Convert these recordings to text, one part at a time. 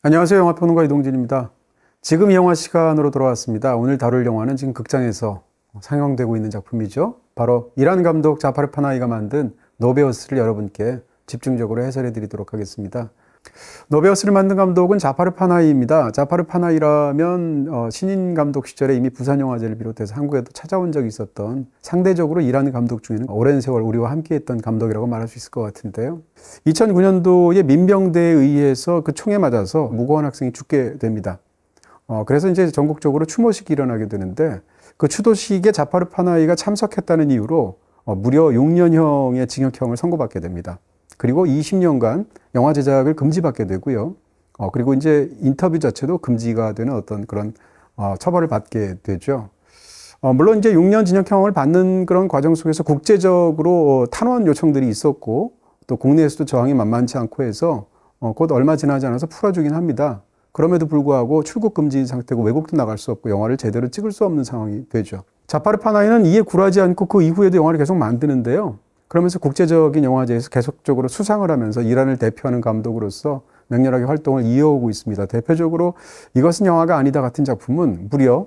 안녕하세요. 영화평론가 이동진입니다. 지금 이 영화 시간으로 돌아왔습니다. 오늘 다룰 영화는 지금 극장에서 상영되고 있는 작품이죠. 바로 이란 감독 자파르 파나히가 만든 노베우스를 여러분께 집중적으로 해설해 드리도록 하겠습니다. 노베우스를 만든 감독은 자파르 파나히입니다. 자파르 파나히라면 신인 감독 시절에 이미 부산영화제를 비롯해서 한국에도 찾아온 적이 있었던 상대적으로 이란 감독 중에는 오랜 세월 우리와 함께했던 감독이라고 말할 수 있을 것 같은데요. 2009년도에 민병대에 의해서 그 총에 맞아서 무고한 학생이 죽게 됩니다. 그래서 이제 전국적으로 추모식이 일어나게 되는데 그 추도식에 자파르 파나히가 참석했다는 이유로 무려 6년형의 징역형을 선고받게 됩니다. 그리고 20년간 영화 제작을 금지받게 되고요. 그리고 이제 인터뷰 자체도 금지가 되는 어떤 그런 처벌을 받게 되죠. 물론 이제 6년 징역형을 받는 그런 과정 속에서 국제적으로 탄원 요청들이 있었고 또 국내에서도 저항이 만만치 않고 해서 곧 얼마 지나지 않아서 풀어주긴 합니다. 그럼에도 불구하고 출국 금지 상태고 외국도 나갈 수 없고 영화를 제대로 찍을 수 없는 상황이 되죠. 자파르 파나히는 이에 굴하지 않고 그 이후에도 영화를 계속 만드는데요. 그러면서 국제적인 영화제에서 계속적으로 수상을 하면서 이란을 대표하는 감독으로서 맹렬하게 활동을 이어오고 있습니다. 대표적으로 이것은 영화가 아니다 같은 작품은 무려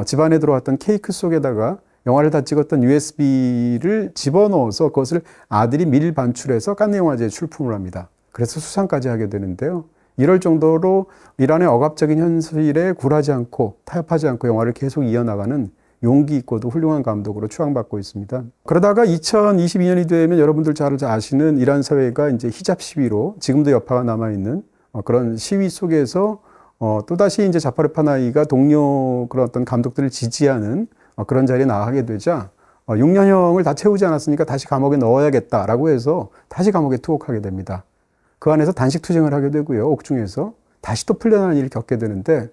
집안에 들어왔던 케이크 속에다가 영화를 다 찍었던 USB를 집어넣어서 그것을 아들이 미리 반출해서 칸네 영화제에 출품을 합니다. 그래서 수상까지 하게 되는데요. 이럴 정도로 이란의 억압적인 현실에 굴하지 않고 타협하지 않고 영화를 계속 이어나가는 용기 있고도 훌륭한 감독으로 추앙받고 있습니다. 그러다가 2022년이 되면 여러분들 잘 아시는 이란 사회가 이제 히잡 시위로 지금도 여파가 남아있는 그런 시위 속에서 또다시 이제 자파르 파나히가 동료 그런 어떤 감독들을 지지하는 그런 자리에 나가게 되자 6년형을 다 채우지 않았으니까 다시 감옥에 넣어야겠다라고 해서 다시 감옥에 투옥하게 됩니다. 그 안에서 단식 투쟁을 하게 되고요. 옥중에서 다시 또 풀려나는 일을 겪게 되는데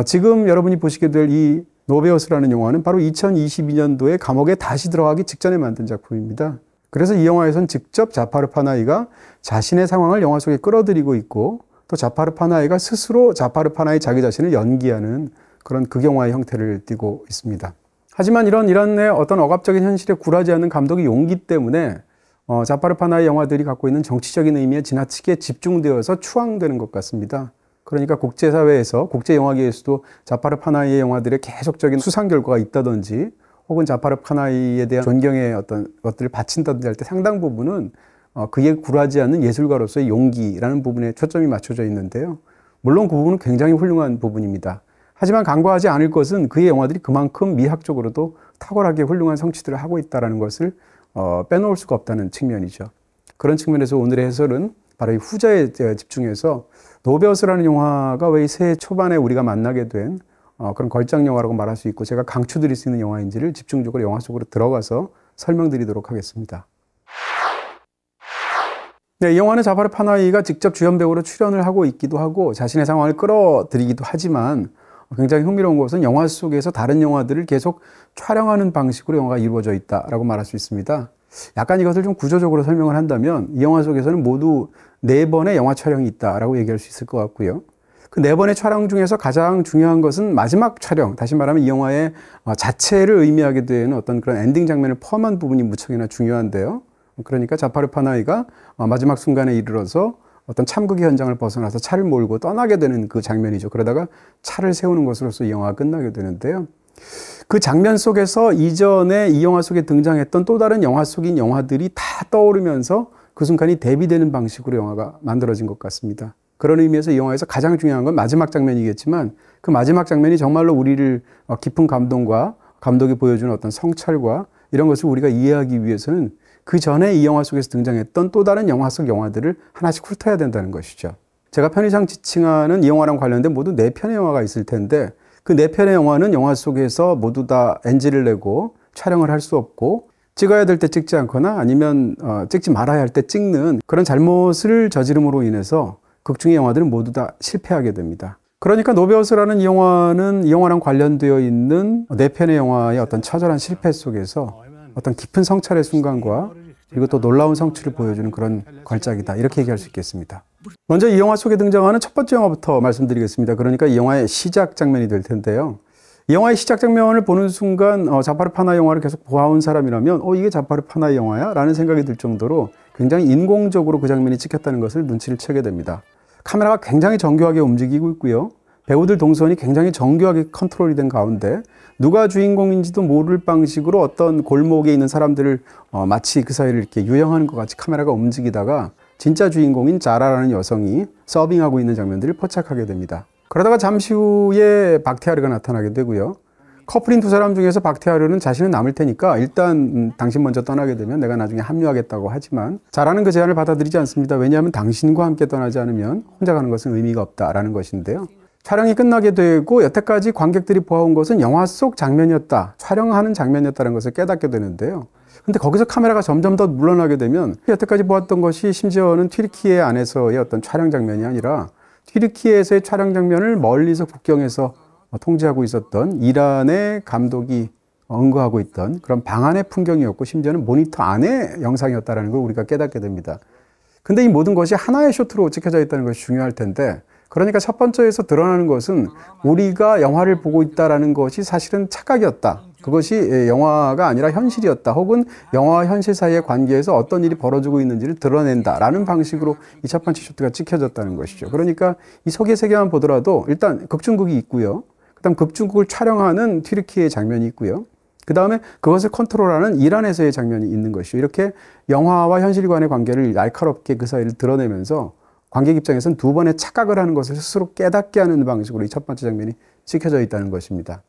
지금 여러분이 보시게 될 이 노베우스라는 영화는 바로 2022년도에 감옥에 다시 들어가기 직전에 만든 작품입니다. 그래서 이 영화에서는 직접 자파르 파나히가 자신의 상황을 영화 속에 끌어들이고 있고 또 자파르 파나히가 스스로 자파르 파나히 자기 자신을 연기하는 그런 극영화의 형태를 띠고 있습니다. 하지만 이런 이란의 어떤 억압적인 현실에 굴하지 않는 감독의 용기 때문에 자파르 파나히 영화들이 갖고 있는 정치적인 의미에 지나치게 집중되어서 추앙되는 것 같습니다. 그러니까 국제사회에서, 국제영화계에서도 자파르 파나히의 영화들의 계속적인 수상 결과가 있다든지 혹은 자파르 파나히에 대한 존경의 어떤 것들을 바친다든지 할 때 상당 부분은 그에 굴하지 않는 예술가로서의 용기라는 부분에 초점이 맞춰져 있는데요. 물론 그 부분은 굉장히 훌륭한 부분입니다. 하지만 간과하지 않을 것은 그의 영화들이 그만큼 미학적으로도 탁월하게 훌륭한 성취들을 하고 있다는 것을 빼놓을 수가 없다는 측면이죠. 그런 측면에서 오늘의 해설은 바로 이 후자에 집중해서 노베우스라는 영화가 왜 새해 초반에 우리가 만나게 된 그런 걸작 영화라고 말할 수 있고 제가 강추드릴 수 있는 영화인지를 집중적으로 영화 속으로 들어가서 설명드리도록 하겠습니다. 네, 이 영화는 자파르 파나히가 직접 주연 배우로 출연을 하고 있기도 하고 자신의 상황을 끌어들이기도 하지만 굉장히 흥미로운 것은 영화 속에서 다른 영화들을 계속 촬영하는 방식으로 영화가 이루어져 있다라고 말할 수 있습니다. 약간 이것을 좀 구조적으로 설명을 한다면 이 영화 속에서는 모두 4번의 영화 촬영이 있다라고 얘기할 수 있을 것 같고요. 그 4번의 촬영 중에서 가장 중요한 것은 마지막 촬영, 다시 말하면 이 영화의 자체를 의미하게 되는 어떤 그런 엔딩 장면을 포함한 부분이 무척이나 중요한데요. 그러니까 자파르 파나히가 마지막 순간에 이르러서 어떤 참극의 현장을 벗어나서 차를 몰고 떠나게 되는 그 장면이죠. 그러다가 차를 세우는 것으로서 이 영화가 끝나게 되는데요. 그 장면 속에서 이전에 이 영화 속에 등장했던 또 다른 영화 속인 영화들이 다 떠오르면서 그 순간이 대비되는 방식으로 영화가 만들어진 것 같습니다. 그런 의미에서 이 영화에서 가장 중요한 건 마지막 장면이겠지만 그 마지막 장면이 정말로 우리를 깊은 감동과 감독이 보여주는 어떤 성찰과 이런 것을 우리가 이해하기 위해서는 그 전에 이 영화 속에서 등장했던 또 다른 영화 속 영화들을 하나씩 훑어야 된다는 것이죠. 제가 편의상 지칭하는 이 영화랑 관련된 모두 4편의 영화가 있을 텐데 그 4편의 영화는 영화 속에서 모두 다 NG를 내고 촬영을 할 수 없고 찍어야 될 때 찍지 않거나 아니면 찍지 말아야 할 때 찍는 그런 잘못을 저지름으로 인해서 극중의 영화들은 모두 다 실패하게 됩니다. 그러니까 노베우스라는 이 영화는 이 영화랑 관련되어 있는 4편의 영화의 어떤 처절한 실패 속에서 어떤 깊은 성찰의 순간과 그리고 또 놀라운 성취를 보여주는 그런 걸작이다. 이렇게 얘기할 수 있겠습니다. 먼저 이 영화 속에 등장하는 첫 번째 영화부터 말씀드리겠습니다. 그러니까 이 영화의 시작 장면이 될 텐데요. 이 영화의 시작 장면을 보는 순간 자파르 파나히 영화를 계속 보아온 사람이라면 이게 자파르 파나히 영화야? 라는 생각이 들 정도로 굉장히 인공적으로 그 장면이 찍혔다는 것을 눈치를 채게 됩니다. 카메라가 굉장히 정교하게 움직이고 있고요. 배우들 동선이 굉장히 정교하게 컨트롤이 된 가운데 누가 주인공인지도 모를 방식으로 어떤 골목에 있는 사람들을 마치 그 사이를 이렇게 유영하는 것 같이 카메라가 움직이다가 진짜 주인공인 자라라는 여성이 서빙하고 있는 장면들을 포착하게 됩니다. 그러다가 잠시 후에 박태하르가 나타나게 되고요. 커플인 두 사람 중에서 박태하르는 자신은 남을 테니까 일단 당신 먼저 떠나게 되면 내가 나중에 합류하겠다고 하지만 자라는 그 제안을 받아들이지 않습니다. 왜냐하면 당신과 함께 떠나지 않으면 혼자 가는 것은 의미가 없다라는 것인데요. 촬영이 끝나게 되고 여태까지 관객들이 보아온 것은 영화 속 장면이었다, 촬영하는 장면이었다는 것을 깨닫게 되는데요. 근데 거기서 카메라가 점점 더 물러나게 되면 여태까지 보았던 것이 심지어는 튀르키예 안에서의 어떤 촬영 장면이 아니라 튀르키예에서의 촬영 장면을 멀리서 국경에서 통제하고 있었던 이란의 감독이 응거하고 있던 그런 방 안의 풍경이었고 심지어는 모니터 안의 영상이었다는 걸 우리가 깨닫게 됩니다. 근데 이 모든 것이 하나의 쇼트로 찍혀져 있다는 것이 중요할 텐데, 그러니까 첫 번째에서 드러나는 것은 우리가 영화를 보고 있다는 것이 사실은 착각이었다. 그것이 영화가 아니라 현실이었다. 혹은 영화와 현실 사이의 관계에서 어떤 일이 벌어지고 있는지를 드러낸다라는 방식으로 이 첫 번째 쇼트가 찍혀졌다는 것이죠. 그러니까 이 속의 세계만 보더라도 일단 극중국이 있고요. 그다음 극중국을 촬영하는 튀르키예의 장면이 있고요. 그 다음에 그것을 컨트롤하는 이란에서의 장면이 있는 것이죠. 이렇게 영화와 현실 간의 관계를 날카롭게 그 사이를 드러내면서 관객 입장에서는 두 번의 착각을 하는 것을 스스로 깨닫게 하는 방식으로 이 첫 번째 장면이 찍혀져 있다는 것입니다.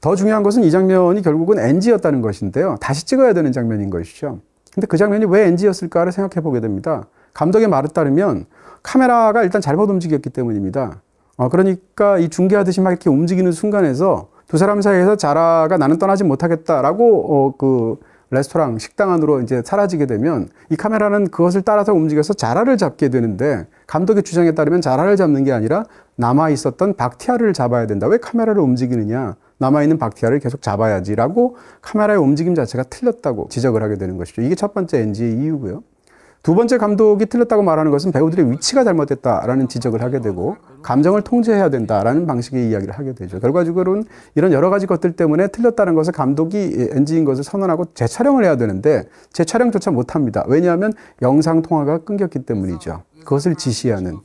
더 중요한 것은 이 장면이 결국은 NG였다는 것인데요. 다시 찍어야 되는 장면인 것이죠. 근데 그 장면이 왜 NG였을까를 생각해 보게 됩니다. 감독의 말에 따르면 카메라가 일단 잘못 움직였기 때문입니다. 그러니까 이 중계하듯이 막 이렇게 움직이는 순간에서 두 사람 사이에서 자라가 나는 떠나지 못하겠다라고 그 레스토랑, 식당 안으로 이제 사라지게 되면 이 카메라는 그것을 따라서 움직여서 자라를 잡게 되는데, 감독의 주장에 따르면 자라를 잡는 게 아니라 남아있었던 박티아르를 잡아야 된다. 왜 카메라를 움직이느냐? 남아있는 박티아르를 계속 잡아야지라고 카메라의 움직임 자체가 틀렸다고 지적을 하게 되는 것이죠. 이게 첫 번째 NG의 이유고요. 두 번째, 감독이 틀렸다고 말하는 것은 배우들의 위치가 잘못됐다라는 지적을 하게 되고 감정을 통제해야 된다라는 방식의 이야기를 하게 되죠. 결과적으로는 이런 여러 가지 것들 때문에 틀렸다는 것을 감독이 NG인 것을 선언하고 재촬영을 해야 되는데 재촬영조차 못합니다. 왜냐하면 영상통화가 끊겼기 때문이죠. 그것을 지시하는.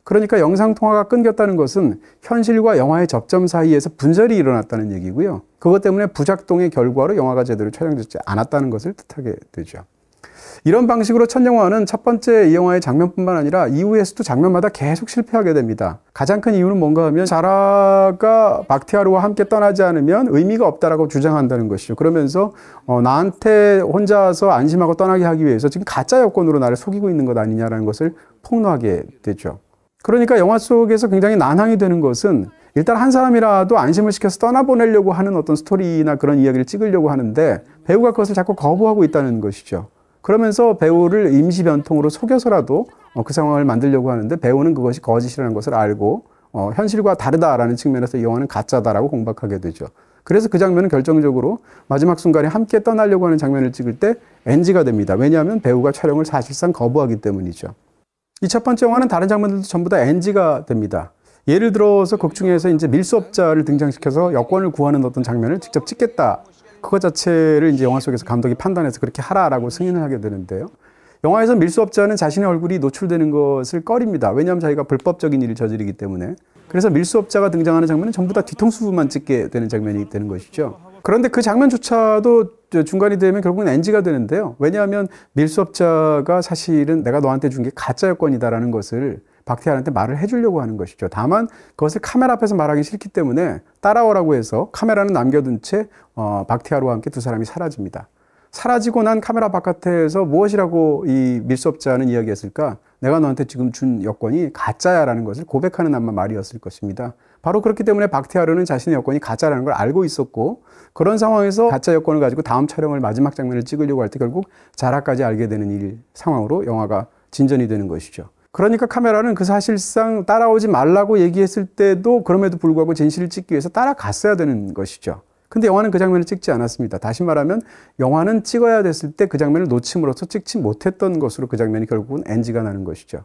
그러니까 영상통화가 끊겼다는 것은 현실과 영화의 접점 사이에서 분절이 일어났다는 얘기고요. 그것 때문에 부작동의 결과로 영화가 제대로 촬영되지 않았다는 것을 뜻하게 되죠. 이런 방식으로 첫 영화는 첫 번째 이 영화의 장면뿐만 아니라 이후에서도 장면마다 계속 실패하게 됩니다. 가장 큰 이유는 뭔가 하면 자라가 박티아르와 함께 떠나지 않으면 의미가 없다라고 주장한다는 것이죠. 그러면서 나한테 혼자서 안심하고 떠나게 하기 위해서 지금 가짜 여권으로 나를 속이고 있는 것 아니냐라는 것을 폭로하게 되죠. 그러니까 영화 속에서 굉장히 난항이 되는 것은 일단 한 사람이라도 안심을 시켜서 떠나보내려고 하는 어떤 스토리나 그런 이야기를 찍으려고 하는데 배우가 그것을 자꾸 거부하고 있다는 것이죠. 그러면서 배우를 임시 변통으로 속여서라도 그 상황을 만들려고 하는데 배우는 그것이 거짓이라는 것을 알고 현실과 다르다라는 측면에서 이 영화는 가짜다라고 공박하게 되죠. 그래서 그 장면은 결정적으로 마지막 순간에 함께 떠나려고 하는 장면을 찍을 때 NG가 됩니다. 왜냐하면 배우가 촬영을 사실상 거부하기 때문이죠. 이 첫 번째 영화는 다른 장면들도 전부 다 NG가 됩니다. 예를 들어서 극 중에서 이제 밀수업자를 등장시켜서 여권을 구하는 어떤 장면을 직접 찍겠다. 그것 자체를 이제 영화 속에서 감독이 판단해서 그렇게 하라라고 승인을 하게 되는데요. 영화에서 밀수업자는 자신의 얼굴이 노출되는 것을 꺼립니다. 왜냐하면 자기가 불법적인 일을 저지르기 때문에. 그래서 밀수업자가 등장하는 장면은 전부 다 뒤통수만 찍게 되는 장면이 되는 것이죠. 그런데 그 장면조차도 중간이 되면 결국은 NG가 되는데요. 왜냐하면 밀수업자가 사실은 내가 너한테 준 게 가짜 여권이다라는 것을 박태환한테 말을 해주려고 하는 것이죠. 다만 그것을 카메라 앞에서 말하기 싫기 때문에 따라오라고 해서 카메라는 남겨둔 채 박태환과 함께 두 사람이 사라집니다. 사라지고 난 카메라 바깥에서 무엇이라고 이 밀수업자는 이야기했을까? 내가 너한테 지금 준 여권이 가짜야라는 것을 고백하는 아마 말이었을 것입니다. 바로 그렇기 때문에 박태하르는 자신의 여권이 가짜라는 걸 알고 있었고, 그런 상황에서 가짜 여권을 가지고 다음 촬영을 마지막 장면을 찍으려고 할 때 결국 자라까지 알게 되는 상황으로 영화가 진전이 되는 것이죠. 그러니까 카메라는 그 사실상 따라오지 말라고 얘기했을 때도 그럼에도 불구하고 진실을 찍기 위해서 따라갔어야 되는 것이죠. 근데 영화는 그 장면을 찍지 않았습니다. 다시 말하면 영화는 찍어야 됐을 때 그 장면을 놓침으로써 찍지 못했던 것으로 그 장면이 결국은 NG가 나는 것이죠.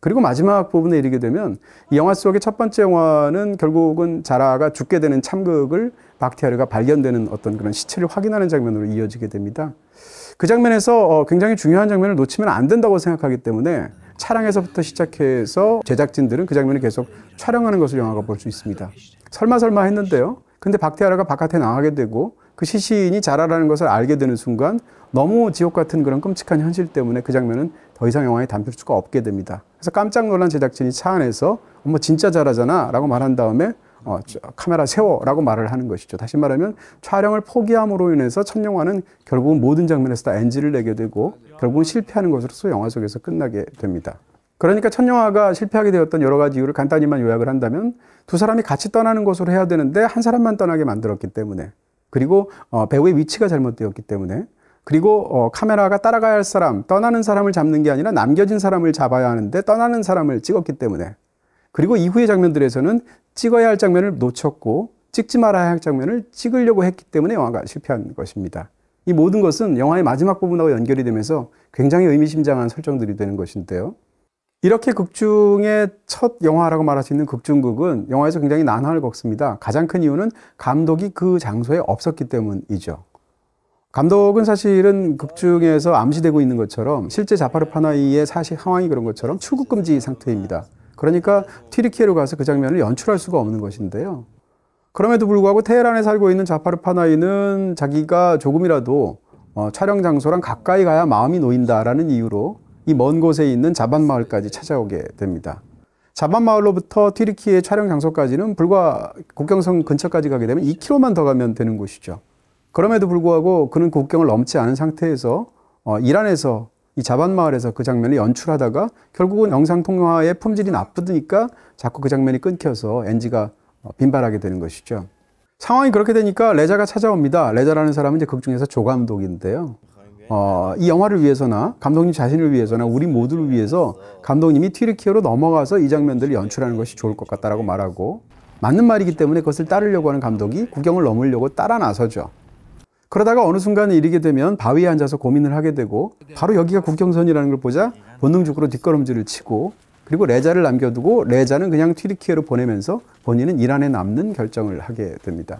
그리고 마지막 부분에 이르게 되면 이 영화 속의 첫 번째 영화는 결국은 자라가 죽게 되는 참극을 박태하르가 발견되는 어떤 그런 시체를 확인하는 장면으로 이어지게 됩니다. 그 장면에서 굉장히 중요한 장면을 놓치면 안 된다고 생각하기 때문에 차량에서부터 시작해서 제작진들은 그 장면을 계속 촬영하는 것을 영화가 볼 수 있습니다. 설마 했는데요. 근데 박태하라가 바깥에 나가게 되고 그 시신이 자라라는 것을 알게 되는 순간 너무 지옥 같은 그런 끔찍한 현실 때문에 그 장면은 더 이상 영화에 담길 수가 없게 됩니다. 그래서 깜짝 놀란 제작진이 차 안에서 어머 진짜 잘하잖아 라고 말한 다음에 카메라 세워 라고 말을 하는 것이죠. 다시 말하면 촬영을 포기함으로 인해서 첫 영화는 결국은 모든 장면에서 다 NG를 내게 되고 결국은 실패하는 것으로서 영화 속에서 끝나게 됩니다. 그러니까 첫 영화가 실패하게 되었던 여러 가지 이유를 간단히만 요약을 한다면 두 사람이 같이 떠나는 것으로 해야 되는데 한 사람만 떠나게 만들었기 때문에, 그리고 배우의 위치가 잘못되었기 때문에, 그리고 카메라가 따라가야 할 사람, 떠나는 사람을 잡는 게 아니라 남겨진 사람을 잡아야 하는데 떠나는 사람을 찍었기 때문에, 그리고 이후의 장면들에서는 찍어야 할 장면을 놓쳤고 찍지 말아야 할 장면을 찍으려고 했기 때문에 영화가 실패한 것입니다. 이 모든 것은 영화의 마지막 부분하고 연결이 되면서 굉장히 의미심장한 설정들이 되는 것인데요. 이렇게 극중의 첫 영화라고 말할 수 있는 극중극은 영화에서 굉장히 난항을 겪습니다. 가장 큰 이유는 감독이 그 장소에 없었기 때문이죠. 감독은 사실은 극중에서 암시되고 있는 것처럼 실제 자파르 파나히의 사실 상황이 그런 것처럼 출국금지 상태입니다. 그러니까 튀르키예로 가서 그 장면을 연출할 수가 없는 것인데요. 그럼에도 불구하고 테헤란에 살고 있는 자파르 파나히는 자기가 조금이라도 촬영 장소랑 가까이 가야 마음이 놓인다라는 이유로 이 먼 곳에 있는 자반 마을까지 찾아오게 됩니다. 자반 마을로부터 튀르키예 촬영 장소까지는 불과 국경선 근처까지 가게 되면 2km만 더 가면 되는 곳이죠. 그럼에도 불구하고 그는 국경을 넘지 않은 상태에서 이란에서 이 자반 마을에서 그 장면을 연출하다가 결국은 영상 통화의 품질이 나쁘니까 자꾸 그 장면이 끊겨서 NG가 빈발하게 되는 것이죠. 상황이 그렇게 되니까 레자가 찾아옵니다. 레자라는 사람은 이제 극 중에서 조감독인데요. 이 영화를 위해서나 감독님 자신을 위해서나 우리 모두를 위해서 감독님이 튀르키예로 넘어가서 이 장면들을 연출하는 것이 좋을 것 같다라고 말하고, 맞는 말이기 때문에 그것을 따르려고 하는 감독이 국경을 넘으려고 따라 나서죠. 그러다가 어느 순간에 이르게 되면 바위에 앉아서 고민을 하게 되고 바로 여기가 국경선이라는 걸 보자 본능적으로 뒷걸음질을 치고, 그리고 레자를 남겨두고 레자는 그냥 튀르키예로 보내면서 본인은 이란에 남는 결정을 하게 됩니다.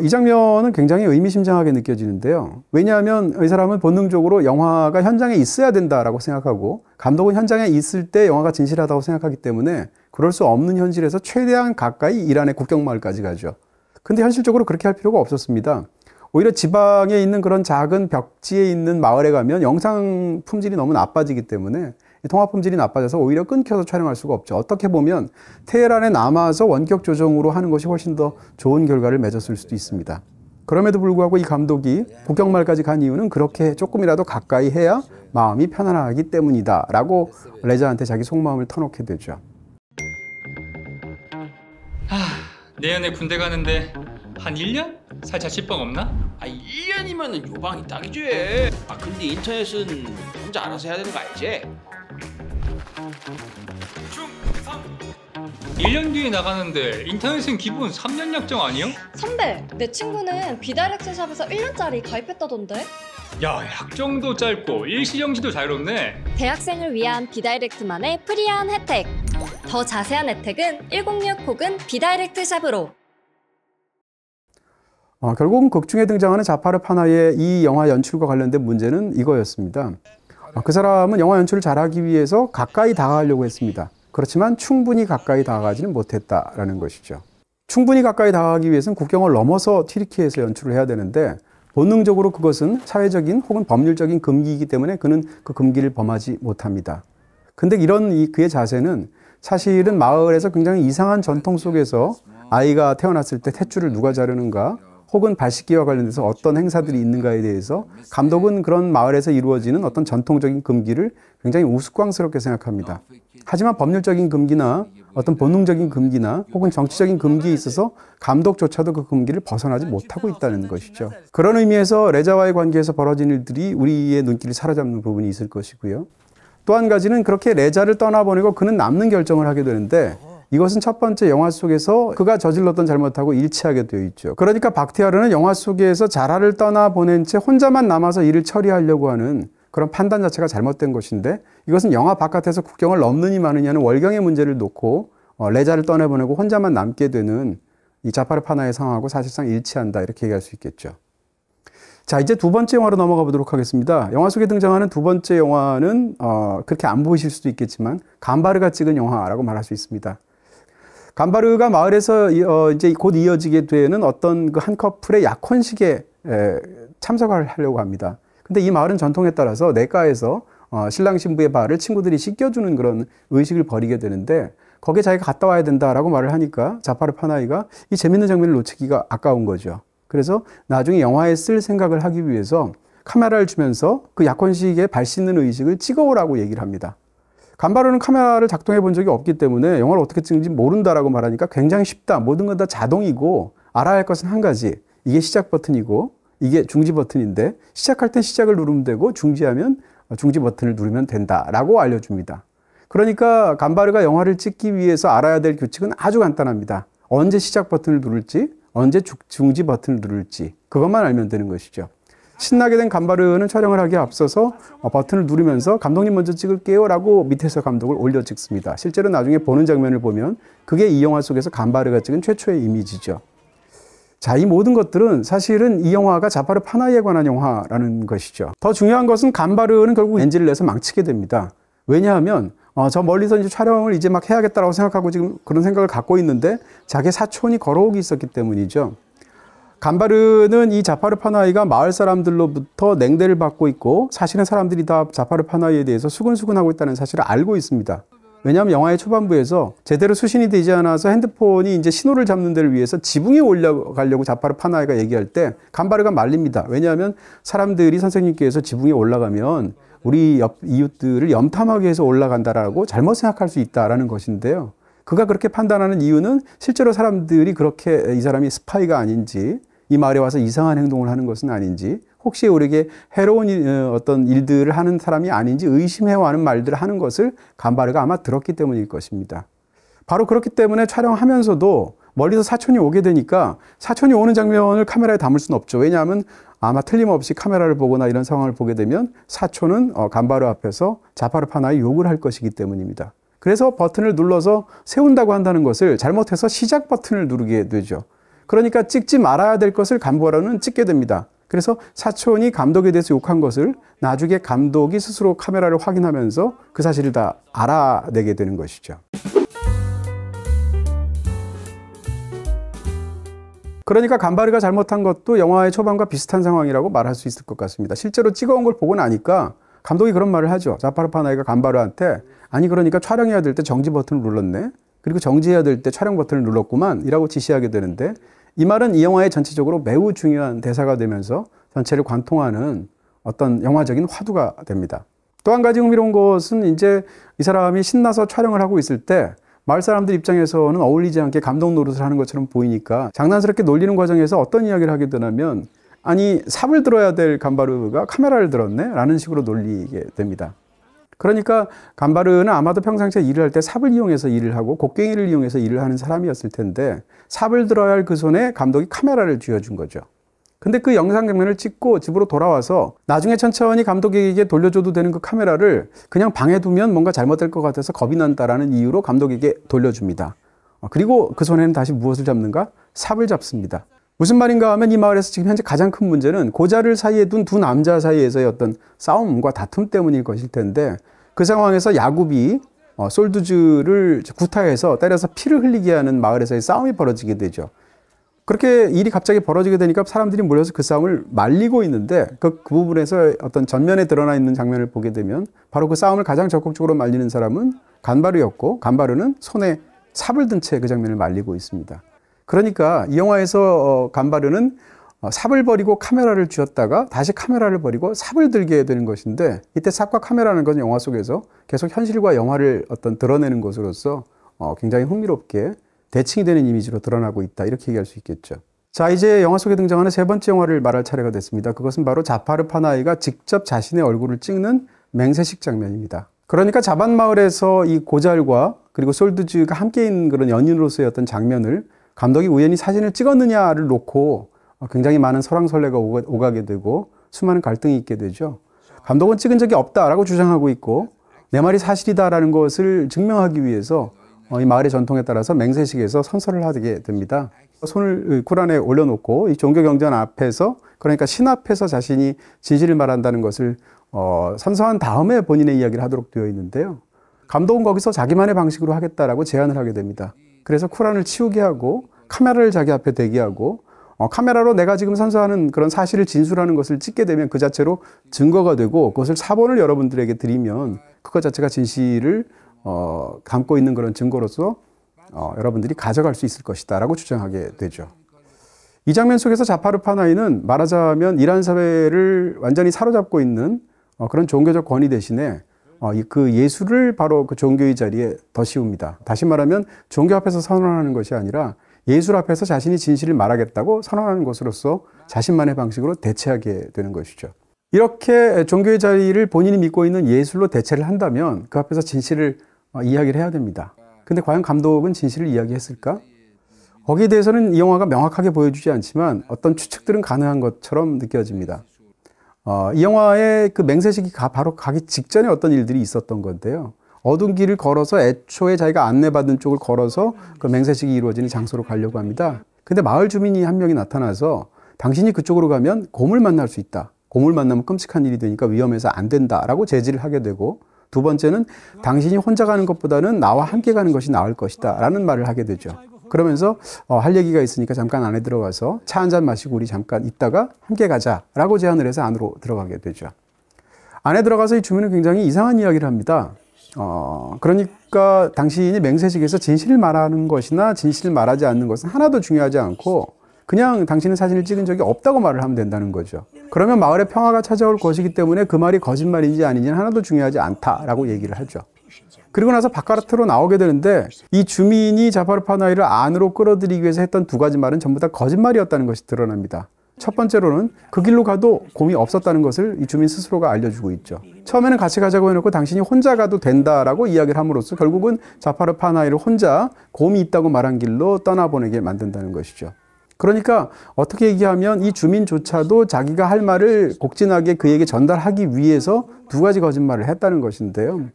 이 장면은 굉장히 의미심장하게 느껴지는데요. 왜냐하면 이 사람은 본능적으로 영화가 현장에 있어야 된다라고 생각하고 감독은 현장에 있을 때 영화가 진실하다고 생각하기 때문에 그럴 수 없는 현실에서 최대한 가까이 이란의 국경마을까지 가죠. 근데 현실적으로 그렇게 할 필요가 없었습니다. 오히려 지방에 있는 그런 작은 벽지에 있는 마을에 가면 영상 품질이 너무 나빠지기 때문에 통화 품질이 나빠져서 오히려 끊겨서 촬영할 수가 없죠. 어떻게 보면 테헤란에 남아서 원격 조정으로 하는 것이 훨씬 더 좋은 결과를 맺었을 수도 있습니다. 그럼에도 불구하고 이 감독이 국경마을까지 간 이유는 그렇게 조금이라도 가까이 해야 마음이 편안하기 때문이다 라고 레자한테 자기 속마음을 터놓게 되죠. 내년에 군대 가는데 한 1년? 살짝 식빵 없나? 1년이면은 요방이 딱이지. 근데 인터넷은 혼자 알아서 해야 되는 거 알지? 1년 뒤에 나가는데 인터넷은 기본 3년 약정 아니요? 선배, 내 친구는 비다이렉트 샵에서 1년짜리 가입했다던데? 야, 약정도 짧고 일시정지도 자유롭네. 대학생을 위한 비다이렉트만의 프리한 혜택. 더 자세한 혜택은 106 혹은 비다이렉트 샵으로. 결국은 극중에 등장하는 자파르 파나히의 이 영화 연출과 관련된 문제는 이거였습니다. 그 사람은 영화 연출을 잘하기 위해서 가까이 다가가려고 했습니다. 그렇지만 충분히 가까이 다가가지는 못했다라는 것이죠. 충분히 가까이 다가가기 위해서는 국경을 넘어서 튀르키예에서 연출을 해야 되는데 본능적으로 그것은 사회적인 혹은 법률적인 금기이기 때문에 그는 그 금기를 범하지 못합니다. 근데 이런 그의 자세는 사실은 마을에서 굉장히 이상한 전통 속에서 아이가 태어났을 때 탯줄을 누가 자르는가 혹은 발식기와 관련돼서 어떤 행사들이 있는가에 대해서 감독은 그런 마을에서 이루어지는 어떤 전통적인 금기를 굉장히 우스꽝스럽게 생각합니다. 하지만 법률적인 금기나 어떤 본능적인 금기나 혹은 정치적인 금기에 있어서 감독조차도 그 금기를 벗어나지 못하고 있다는 것이죠. 그런 의미에서 레자와의 관계에서 벌어진 일들이 우리의 눈길을 사로잡는 부분이 있을 것이고요. 또 한 가지는 그렇게 레자를 떠나보내고 그는 남는 결정을 하게 되는데 이것은 첫 번째 영화 속에서 그가 저질렀던 잘못하고 일치하게 되어 있죠. 그러니까 박티아르는 영화 속에서 자라를 떠나보낸 채 혼자만 남아서 일을 처리하려고 하는 그런 판단 자체가 잘못된 것인데 이것은 영화 바깥에서 국경을 넘느니 마느냐는 월경의 문제를 놓고 레자를 떠내보내고 혼자만 남게 되는 이 자파르 파나히의 상황하고 사실상 일치한다 이렇게 얘기할 수 있겠죠. 자, 이제 두 번째 영화로 넘어가 보도록 하겠습니다. 영화 속에 등장하는 두 번째 영화는 그렇게 안 보이실 수도 있겠지만 간바르가 찍은 영화라고 말할 수 있습니다. 간바르가 마을에서 이제 곧 이어지게 되는 어떤 그 한 커플의 약혼식에 참석을 하려고 합니다. 근데 이 마을은 전통에 따라서 내과에서 신랑 신부의 발을 친구들이 씻겨주는 그런 의식을 벌이게 되는데 거기에 자기가 갔다 와야 된다라고 말을 하니까 자파르 파나이가 이 재밌는 장면을 놓치기가 아까운 거죠. 그래서 나중에 영화에 쓸 생각을 하기 위해서 카메라를 주면서 그 약혼식에 발 씻는 의식을 찍어오라고 얘기를 합니다. 간바르는 카메라를 작동해 본 적이 없기 때문에 영화를 어떻게 찍는지 모른다라고 말하니까 굉장히 쉽다. 모든 건 다 자동이고 알아야 할 것은 한 가지. 이게 시작 버튼이고 이게 중지 버튼인데 시작할 땐 시작을 누르면 되고 중지하면 중지 버튼을 누르면 된다라고 알려줍니다. 그러니까 간바르가 영화를 찍기 위해서 알아야 될 규칙은 아주 간단합니다. 언제 시작 버튼을 누를지 언제 중지 버튼을 누를지 그것만 알면 되는 것이죠. 신나게 된 간바르는 촬영을 하기에 앞서서 버튼을 누르면서 감독님 먼저 찍을게요 라고 밑에서 감독을 올려 찍습니다. 실제로 나중에 보는 장면을 보면 그게 이 영화 속에서 간바르가 찍은 최초의 이미지죠. 자, 이 모든 것들은 사실은 이 영화가 자파르 파나이에 관한 영화라는 것이죠. 더 중요한 것은 간바르는 결국 NG를 내서 망치게 됩니다. 왜냐하면 저 멀리서 이제 촬영을 이제 막 해야겠다라고 생각하고 지금 그런 생각을 갖고 있는데 자기 사촌이 걸어오기 있었기 때문이죠. 간바르는 이 자파르 파나이가 마을 사람들로부터 냉대를 받고 있고 사실은 사람들이 다 자파르 파나이에 대해서 수근수근하고 있다는 사실을 알고 있습니다. 왜냐하면 영화의 초반부에서 제대로 수신이 되지 않아서 핸드폰이 이제 신호를 잡는 데를 위해서 지붕에 올라가려고 자파르 파나이가 얘기할 때 간바르가 말립니다. 왜냐하면 사람들이 선생님께서 지붕에 올라가면 우리 옆 이웃들을 염탐하기 위해서 올라간다라고 잘못 생각할 수 있다라는 것인데요. 그가 그렇게 판단하는 이유는 실제로 사람들이 그렇게 이 사람이 스파이가 아닌지 이 마을에 와서 이상한 행동을 하는 것은 아닌지 혹시 우리에게 해로운 어떤 일들을 하는 사람이 아닌지 의심해와는 말들을 하는 것을 간바르가 아마 들었기 때문일 것입니다. 바로 그렇기 때문에 촬영하면서도 멀리서 사촌이 오게 되니까 사촌이 오는 장면을 카메라에 담을 수는 없죠. 왜냐하면 아마 틀림없이 카메라를 보거나 이런 상황을 보게 되면 사촌은 간바르 앞에서 자파르 파나이 욕을 할 것이기 때문입니다. 그래서 버튼을 눌러서 세운다고 한다는 것을 잘못해서 시작 버튼을 누르게 되죠. 그러니까 찍지 말아야 될 것을 간바르는 찍게 됩니다. 그래서 사촌이 감독에 대해서 욕한 것을 나중에 감독이 스스로 카메라를 확인하면서 그 사실을 다 알아내게 되는 것이죠. 그러니까 간바르가 잘못한 것도 영화의 초반과 비슷한 상황이라고 말할 수 있을 것 같습니다. 실제로 찍어온 걸 보고 나니까 감독이 그런 말을 하죠. 자파르 파나이가 간바르한테 아니 그러니까 촬영해야 될 때 정지 버튼을 눌렀네. 그리고 정지해야 될 때 촬영 버튼을 눌렀구만 이라고 지시하게 되는데 이 말은 이 영화의 전체적으로 매우 중요한 대사가 되면서 전체를 관통하는 어떤 영화적인 화두가 됩니다. 또 한 가지 흥미로운 것은 이제 이 사람이 신나서 촬영을 하고 있을 때 마을 사람들 입장에서는 어울리지 않게 감독 노릇을 하는 것처럼 보이니까 장난스럽게 놀리는 과정에서 어떤 이야기를 하게 되냐면 아니 삽을 들어야 될 간바르가 카메라를 들었네? 라는 식으로 놀리게 됩니다. 그러니까 간바르는 아마도 평상시에 일을 할 때 삽을 이용해서 일을 하고 곡괭이를 이용해서 일을 하는 사람이었을 텐데 삽을 들어야 할 그 손에 감독이 카메라를 쥐어준 거죠. 근데 그 영상 장면을 찍고 집으로 돌아와서 나중에 천천히 감독에게 돌려줘도 되는 그 카메라를 그냥 방에 두면 뭔가 잘못될 것 같아서 겁이 난다라는 이유로 감독에게 돌려줍니다. 그리고 그 손에는 다시 무엇을 잡는가? 삽을 잡습니다. 무슨 말인가 하면 이 마을에서 지금 현재 가장 큰 문제는 고자를 사이에 둔 두 남자 사이에서의 어떤 싸움과 다툼 때문일 것일 텐데 그 상황에서 야굽이 솔두즈를 구타해서 때려서 피를 흘리게 하는 마을에서의 싸움이 벌어지게 되죠. 그렇게 일이 갑자기 벌어지게 되니까 사람들이 몰려서 그 싸움을 말리고 있는데 그 부분에서 어떤 전면에 드러나 있는 장면을 보게 되면 바로 그 싸움을 가장 적극적으로 말리는 사람은 간바르였고 간바르는 손에 삽을 든 채 그 장면을 말리고 있습니다. 그러니까 이 영화에서 간바르는 삽을 버리고 카메라를 쥐었다가 다시 카메라를 버리고 삽을 들게 되는 것인데 이때 삽과 카메라는 것은 영화 속에서 계속 현실과 영화를 어떤 드러내는 것으로서 굉장히 흥미롭게 대칭이 되는 이미지로 드러나고 있다 이렇게 얘기할 수 있겠죠. 자, 이제 영화 속에 등장하는 세 번째 영화를 말할 차례가 됐습니다. 그것은 바로 자파르 파나이가 직접 자신의 얼굴을 찍는 맹세식 장면입니다. 그러니까 자반 마을에서 이 고잘과 그리고 솔두즈가 함께 있는 그런 연인으로서의 어떤 장면을 감독이 우연히 사진을 찍었느냐를 놓고 굉장히 많은 설왕설래가 오가게 되고 수많은 갈등이 있게 되죠. 감독은 찍은 적이 없다라고 주장하고 있고 내 말이 사실이다라는 것을 증명하기 위해서 이 마을의 전통에 따라서 맹세식에서 선서를 하게 됩니다. 손을 코란에 올려놓고 이 종교 경전 앞에서, 그러니까 신 앞에서 자신이 진실을 말한다는 것을 선서한 다음에 본인의 이야기를 하도록 되어 있는데요. 감독은 거기서 자기만의 방식으로 하겠다라고 제안을 하게 됩니다. 그래서 코란을 치우게 하고 카메라를 자기 앞에 대게 하고 카메라로 내가 지금 선서하는 그런 사실을 진술하는 것을 찍게 되면 그 자체로 증거가 되고 그것을 사본을 여러분들에게 드리면 그것 자체가 진실을 담고 있는 그런 증거로서 여러분들이 가져갈 수 있을 것이다 라고 주장하게 되죠. 이 장면 속에서 자파르 파나히는 말하자면 이란 사회를 완전히 사로잡고 있는 그런 종교적 권위 대신에 그 예수를 바로 그 종교의 자리에 더 씌웁니다. 다시 말하면 종교 앞에서 선언하는 것이 아니라 예수 앞에서 자신이 진실을 말하겠다고 선언하는 것으로서 자신만의 방식으로 대체하게 되는 것이죠. 이렇게 종교의 자리를 본인이 믿고 있는 예술로 대체를 한다면 그 앞에서 진실을 이야기를 해야 됩니다. 근데 과연 감독은 진실을 이야기했을까? 거기에 대해서는 이 영화가 명확하게 보여주지 않지만 어떤 추측들은 가능한 것처럼 느껴집니다. 이 영화의 그 맹세식이 바로 가기 직전에 어떤 일들이 있었던 건데요. 어두운 길을 걸어서 애초에 자기가 안내받은 쪽을 걸어서 그 맹세식이 이루어지는 장소로 가려고 합니다. 근데 마을 주민이 한 명이 나타나서 당신이 그쪽으로 가면 곰을 만날 수 있다. 곰을 만나면 끔찍한 일이 되니까 위험해서 안 된다라고 제지를 하게 되고, 두 번째는 당신이 혼자 가는 것보다는 나와 함께 가는 것이 나을 것이다 라는 말을 하게 되죠. 그러면서 할 얘기가 있으니까 잠깐 안에 들어가서 차 한잔 마시고 우리 잠깐 있다가 함께 가자라고 제안을 해서 안으로 들어가게 되죠. 안에 들어가서 이 주민은 굉장히 이상한 이야기를 합니다. 그러니까 당신이 맹세식에서 진실을 말하는 것이나 진실을 말하지 않는 것은 하나도 중요하지 않고 그냥 당신은 사진을 찍은 적이 없다고 말을 하면 된다는 거죠. 그러면 마을에 평화가 찾아올 것이기 때문에 그 말이 거짓말인지 아닌지는 하나도 중요하지 않다라고 얘기를 하죠. 그리고 나서 바깥으로 나오게 되는데 이 주민이 자파르 파나히를 안으로 끌어들이기 위해서 했던 두 가지 말은 전부 다 거짓말이었다는 것이 드러납니다. 첫 번째로는 그 길로 가도 곰이 없었다는 것을 이 주민 스스로가 알려주고 있죠. 처음에는 같이 가자고 해놓고 당신이 혼자 가도 된다라고 이야기를 함으로써 결국은 자파르 파나히를 혼자 곰이 있다고 말한 길로 떠나보내게 만든다는 것이죠. 그러니까 어떻게 얘기하면 이 주민조차도 자기가 할 말을 곡진하게 그에게 전달하기 위해서 두 가지 거짓말을 했다는 것인데요.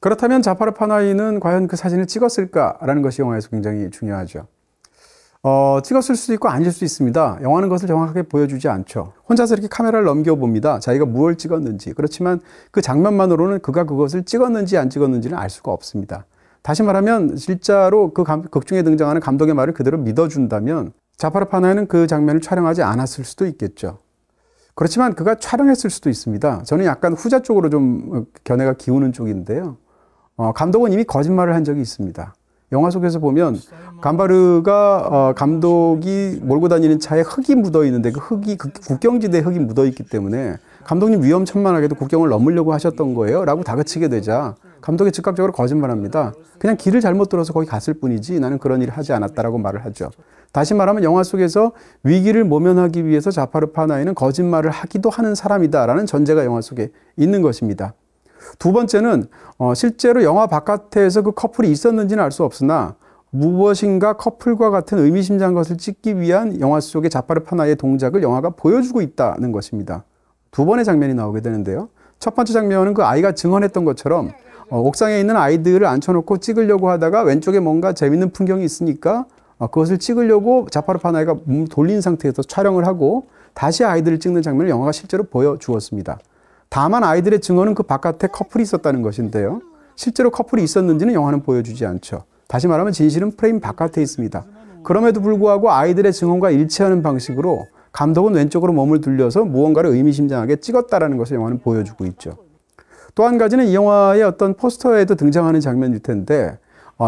그렇다면 자파르 파나히는 과연 그 사진을 찍었을까라는 것이 영화에서 굉장히 중요하죠. 찍었을 수도 있고 아닐 수도 있습니다. 영화는 그것을 정확하게 보여주지 않죠. 혼자서 이렇게 카메라를 넘겨봅니다. 자기가 무엇을 찍었는지. 그렇지만 그 장면만으로는 그가 그것을 찍었는지 안 찍었는지는 알 수가 없습니다. 다시 말하면 실제로 그 극 중에 등장하는 감독의 말을 그대로 믿어준다면 자파르 파나히는 그 장면을 촬영하지 않았을 수도 있겠죠. 그렇지만 그가 촬영했을 수도 있습니다. 저는 약간 후자 쪽으로 좀 견해가 기우는 쪽인데요. 감독은 이미 거짓말을 한 적이 있습니다. 영화 속에서 보면 감바르가 감독이 몰고 다니는 차에 흙이 묻어 있는데 그 흙이 국경지대에 흙이 묻어 있기 때문에 감독님 위험천만하게도 국경을 넘으려고 하셨던 거예요 라고 다그치게 되자 감독이 즉각적으로 거짓말합니다. 그냥 길을 잘못 들어서 거기 갔을 뿐이지 나는 그런 일을 하지 않았다라고 말을 하죠. 다시 말하면 영화 속에서 위기를 모면하기 위해서 자파르 파나히는 거짓말을 하기도 하는 사람이다라는 전제가 영화 속에 있는 것입니다. 두 번째는 실제로 영화 바깥에서 그 커플이 있었는지는 알 수 없으나 무엇인가 커플과 같은 의미심장한 것을 찍기 위한 영화 속의 자파르 파나히의 동작을 영화가 보여주고 있다는 것입니다. 두 번의 장면이 나오게 되는데요. 첫 번째 장면은 그 아이가 증언했던 것처럼 옥상에 있는 아이들을 앉혀놓고 찍으려고 하다가 왼쪽에 뭔가 재밌는 풍경이 있으니까 그것을 찍으려고 자파르 파나히가 몸을 돌린 상태에서 촬영을 하고 다시 아이들을 찍는 장면을 영화가 실제로 보여주었습니다. 다만 아이들의 증언은 그 바깥에 커플이 있었다는 것인데요. 실제로 커플이 있었는지는 영화는 보여주지 않죠. 다시 말하면 진실은 프레임 바깥에 있습니다. 그럼에도 불구하고 아이들의 증언과 일치하는 방식으로 감독은 왼쪽으로 몸을 돌려서 무언가를 의미심장하게 찍었다는 것을 영화는 보여주고 있죠. 또 한 가지는 이 영화의 어떤 포스터에도 등장하는 장면일 텐데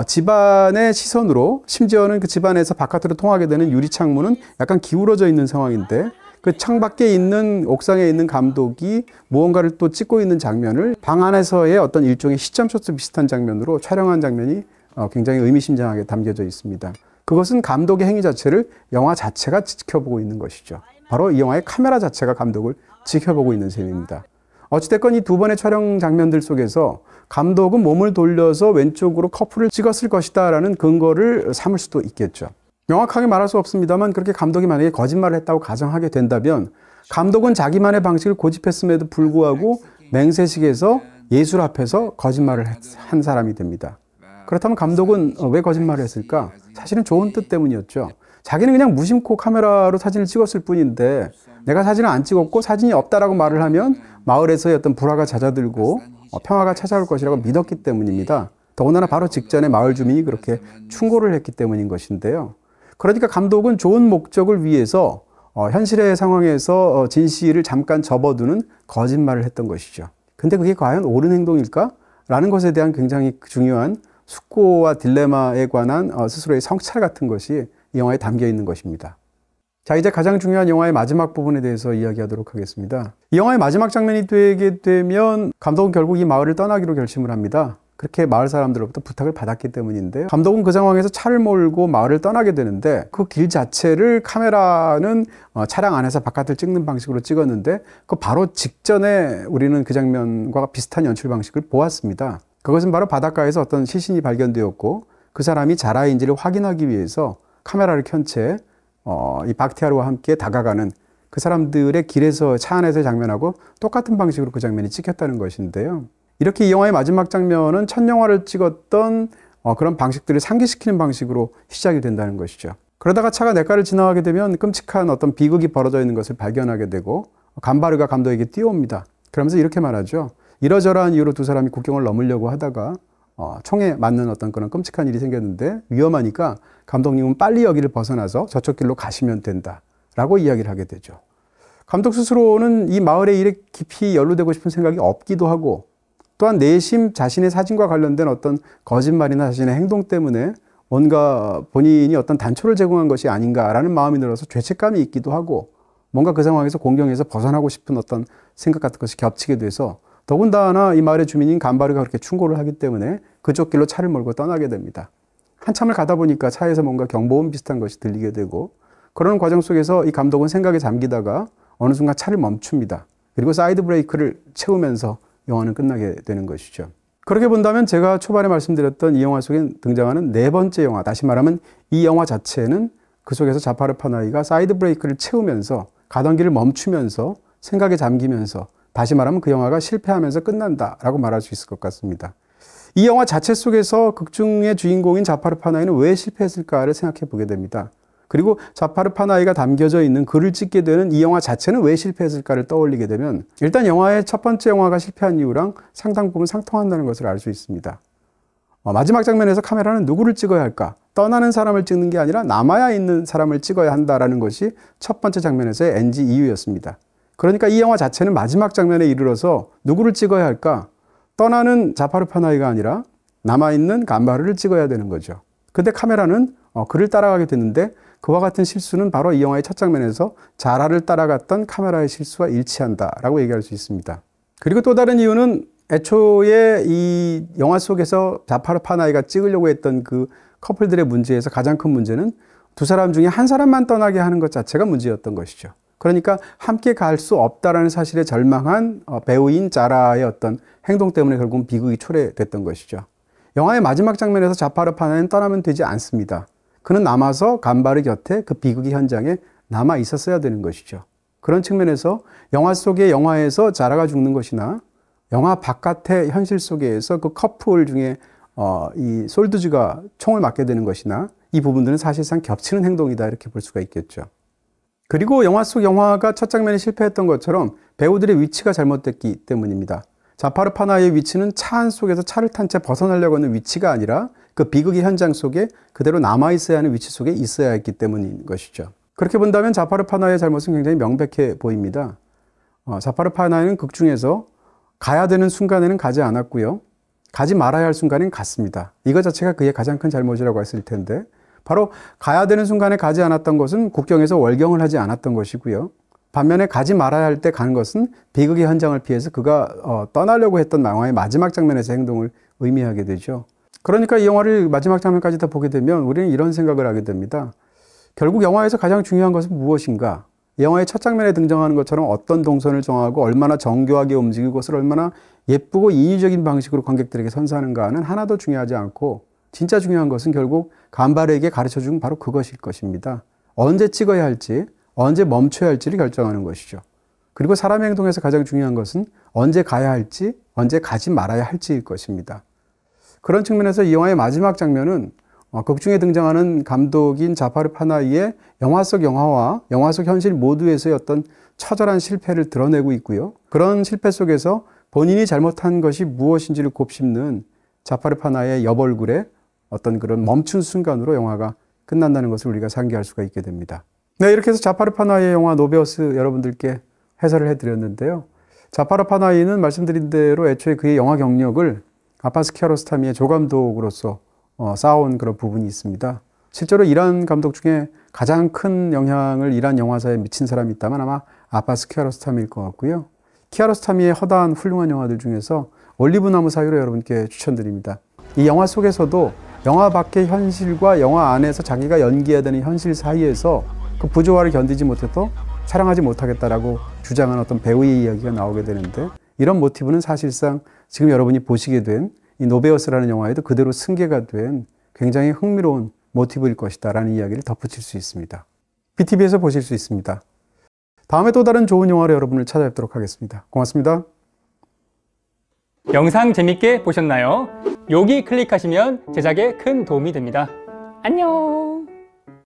집안의 시선으로 심지어는 그 집안에서 바깥으로 통하게 되는 유리창문은 약간 기울어져 있는 상황인데 그 창밖에 있는 옥상에 있는 감독이 무언가를 또 찍고 있는 장면을 방 안에서의 어떤 일종의 시점쇼트 비슷한 장면으로 촬영한 장면이 굉장히 의미심장하게 담겨져 있습니다. 그것은 감독의 행위 자체를 영화 자체가 지켜보고 있는 것이죠. 바로 이 영화의 카메라 자체가 감독을 지켜보고 있는 셈입니다. 어찌됐건 이 두 번의 촬영 장면들 속에서 감독은 몸을 돌려서 왼쪽으로 커플을 찍었을 것이다 라는 근거를 삼을 수도 있겠죠. 명확하게 말할 수 없습니다만 그렇게 감독이 만약에 거짓말을 했다고 가정하게 된다면 감독은 자기만의 방식을 고집했음에도 불구하고 맹세식에서 예술 앞에서 거짓말을 한 사람이 됩니다. 그렇다면 감독은 왜 거짓말을 했을까? 사실은 좋은 뜻 때문이었죠. 자기는 그냥 무심코 카메라로 사진을 찍었을 뿐인데 내가 사진을 안 찍었고 사진이 없다라고 말을 하면 마을에서의 어떤 불화가 잦아들고 평화가 찾아올 것이라고 믿었기 때문입니다. 더군다나 바로 직전에 마을 주민이 그렇게 충고를 했기 때문인 것인데요. 그러니까 감독은 좋은 목적을 위해서 현실의 상황에서 진실을 잠깐 접어두는 거짓말을 했던 것이죠. 근데 그게 과연 옳은 행동일까? 라는 것에 대한 굉장히 중요한 숙고와 딜레마에 관한 스스로의 성찰 같은 것이 이 영화에 담겨 있는 것입니다. 자, 이제 가장 중요한 영화의 마지막 부분에 대해서 이야기하도록 하겠습니다. 이 영화의 마지막 장면이 되게 되면 감독은 결국 이 마을을 떠나기로 결심을 합니다. 그렇게 마을 사람들로부터 부탁을 받았기 때문인데요. 감독은 그 상황에서 차를 몰고 마을을 떠나게 되는데 그 길 자체를 카메라는 차량 안에서 바깥을 찍는 방식으로 찍었는데 그 바로 직전에 우리는 그 장면과 비슷한 연출 방식을 보았습니다. 그것은 바로 바닷가에서 어떤 시신이 발견되었고 그 사람이 자라인지를 확인하기 위해서 카메라를 켠 채 이 박티아르와 함께 다가가는 그 사람들의 길에서 차 안에서의 장면하고 똑같은 방식으로 그 장면이 찍혔다는 것인데요. 이렇게 이 영화의 마지막 장면은 첫 영화를 찍었던 그런 방식들을 상기시키는 방식으로 시작이 된다는 것이죠. 그러다가 차가 냇가를 지나가게 되면 끔찍한 어떤 비극이 벌어져 있는 것을 발견하게 되고 감바르가 감독에게 뛰어옵니다. 그러면서 이렇게 말하죠. 이러저러한 이유로 두 사람이 국경을 넘으려고 하다가 총에 맞는 어떤 그런 끔찍한 일이 생겼는데 위험하니까 감독님은 빨리 여기를 벗어나서 저쪽 길로 가시면 된다라고 이야기를 하게 되죠. 감독 스스로는 이 마을의 일에 깊이 연루되고 싶은 생각이 없기도 하고 또한 내심 자신의 사진과 관련된 어떤 거짓말이나 자신의 행동 때문에 뭔가 본인이 어떤 단초를 제공한 것이 아닌가라는 마음이 들어서 죄책감이 있기도 하고 뭔가 그 상황에서 공경에서 벗어나고 싶은 어떤 생각 같은 것이 겹치게 돼서 더군다나 이 마을의 주민인 감바르가 그렇게 충고를 하기 때문에 그쪽 길로 차를 몰고 떠나게 됩니다. 한참을 가다 보니까 차에서 뭔가 경보음 비슷한 것이 들리게 되고 그러는 과정 속에서 이 감독은 생각에 잠기다가 어느 순간 차를 멈춥니다. 그리고 사이드 브레이크를 채우면서 영화는 끝나게 되는 것이죠. 그렇게 본다면 제가 초반에 말씀드렸던 이 영화 속에 등장하는 네 번째 영화, 다시 말하면 이 영화 자체는 그 속에서 자파르 파나히가 사이드 브레이크를 채우면서 가던 길을 멈추면서 생각에 잠기면서 다시 말하면 그 영화가 실패하면서 끝난다라고 말할 수 있을 것 같습니다. 이 영화 자체 속에서 극중의 주인공인 자파르 파나히는 왜 실패했을까를 생각해 보게 됩니다. 그리고 자파르 파나히가 담겨져 있는 글을 찍게 되는 이 영화 자체는 왜 실패했을까를 떠올리게 되면 일단 영화의 첫 번째 영화가 실패한 이유랑 상당 부분 상통한다는 것을 알 수 있습니다. 마지막 장면에서 카메라는 누구를 찍어야 할까? 떠나는 사람을 찍는 게 아니라 남아야 있는 사람을 찍어야 한다라는 것이 첫 번째 장면에서의 NG 이유였습니다. 그러니까 이 영화 자체는 마지막 장면에 이르러서 누구를 찍어야 할까? 떠나는 자파르 파나히가 아니라 남아있는 감바르를 찍어야 되는 거죠. 근데 카메라는 그를 따라가게 됐는데 그와 같은 실수는 바로 이 영화의 첫 장면에서 자라를 따라갔던 카메라의 실수와 일치한다라고 얘기할 수 있습니다. 그리고 또 다른 이유는 애초에 이 영화 속에서 자파르 파나히가 찍으려고 했던 그 커플들의 문제에서 가장 큰 문제는 두 사람 중에 한 사람만 떠나게 하는 것 자체가 문제였던 것이죠. 그러니까 함께 갈 수 없다라는 사실에 절망한 배우인 자라의 어떤 행동 때문에 결국은 비극이 초래됐던 것이죠. 영화의 마지막 장면에서 자파르 파나히는 떠나면 되지 않습니다. 그는 남아서 감바르 곁에 그 비극의 현장에 남아 있었어야 되는 것이죠. 그런 측면에서 영화 속의 영화에서 자라가 죽는 것이나 영화 바깥의 현실 속에서 그 커플 중에 이 솔드즈가 총을 맞게 되는 것이나 이 부분들은 사실상 겹치는 행동이다 이렇게 볼 수가 있겠죠. 그리고 영화 속 영화가 첫 장면에 실패했던 것처럼 배우들의 위치가 잘못됐기 때문입니다. 자파르 파나히의 위치는 차 안 속에서 차를 탄 채 벗어나려고 하는 위치가 아니라 그 비극의 현장 속에 그대로 남아있어야 하는 위치 속에 있어야 했기 때문인 것이죠. 그렇게 본다면 자파르 파나히의 잘못은 굉장히 명백해 보입니다. 자파르 파나히는 극 중에서 가야 되는 순간에는 가지 않았고요. 가지 말아야 할 순간에는 갔습니다. 이것 자체가 그의 가장 큰 잘못이라고 했을 텐데 바로 가야 되는 순간에 가지 않았던 것은 국경에서 월경을 하지 않았던 것이고요. 반면에 가지 말아야 할 때 가는 것은 비극의 현장을 피해서 그가 떠나려고 했던 영화의 마지막 장면에서 행동을 의미하게 되죠. 그러니까 이 영화를 마지막 장면까지 다 보게 되면 우리는 이런 생각을 하게 됩니다. 결국 영화에서 가장 중요한 것은 무엇인가? 영화의 첫 장면에 등장하는 것처럼 어떤 동선을 정하고 얼마나 정교하게 움직이고 그것을 얼마나 예쁘고 인위적인 방식으로 관객들에게 선사하는가는 하나도 중요하지 않고 진짜 중요한 것은 결국 감바르에게 가르쳐준 바로 그것일 것입니다. 언제 찍어야 할지, 언제 멈춰야 할지를 결정하는 것이죠. 그리고 사람의 행동에서 가장 중요한 것은 언제 가야 할지, 언제 가지 말아야 할지일 것입니다. 그런 측면에서 이 영화의 마지막 장면은 극중에 등장하는 감독인 자파르 파나히의 영화 속 영화와 영화 속 현실 모두에서의 어떤 처절한 실패를 드러내고 있고요. 그런 실패 속에서 본인이 잘못한 것이 무엇인지를 곱씹는 자파르 파나히의 옆얼굴에 어떤 그런 멈춘 순간으로 영화가 끝난다는 것을 우리가 상기할 수가 있게 됩니다. 네, 이렇게 해서 자파르 파나히의 영화 노베우스 여러분들께 해설을 해드렸는데요. 자파르 파나히는 말씀드린 대로 애초에 그의 영화 경력을 아바스 키아로스타미의 조감독으로서 쌓아온 그런 부분이 있습니다. 실제로 이란 감독 중에 가장 큰 영향을 이란 영화사에 미친 사람이 있다면 아마 아바스 키아로스타미일 것 같고요. 키아로스타미의 허다한 훌륭한 영화들 중에서 올리브나무 사유를 여러분께 추천드립니다. 이 영화 속에서도 영화 밖의 현실과 영화 안에서 자기가 연기해야 되는 현실 사이에서 그 부조화를 견디지 못해서 촬영하지 못하겠다라고 주장하는 어떤 배우의 이야기가 나오게 되는데, 이런 모티브는 사실상 지금 여러분이 보시게 된 이 노베우스라는 영화에도 그대로 승계가 된 굉장히 흥미로운 모티브일 것이다 라는 이야기를 덧붙일 수 있습니다. BTV에서 보실 수 있습니다. 다음에 또 다른 좋은 영화로 여러분을 찾아뵙도록 하겠습니다. 고맙습니다. 영상 재밌게 보셨나요? 여기 클릭하시면 제작에 큰 도움이 됩니다. 안녕!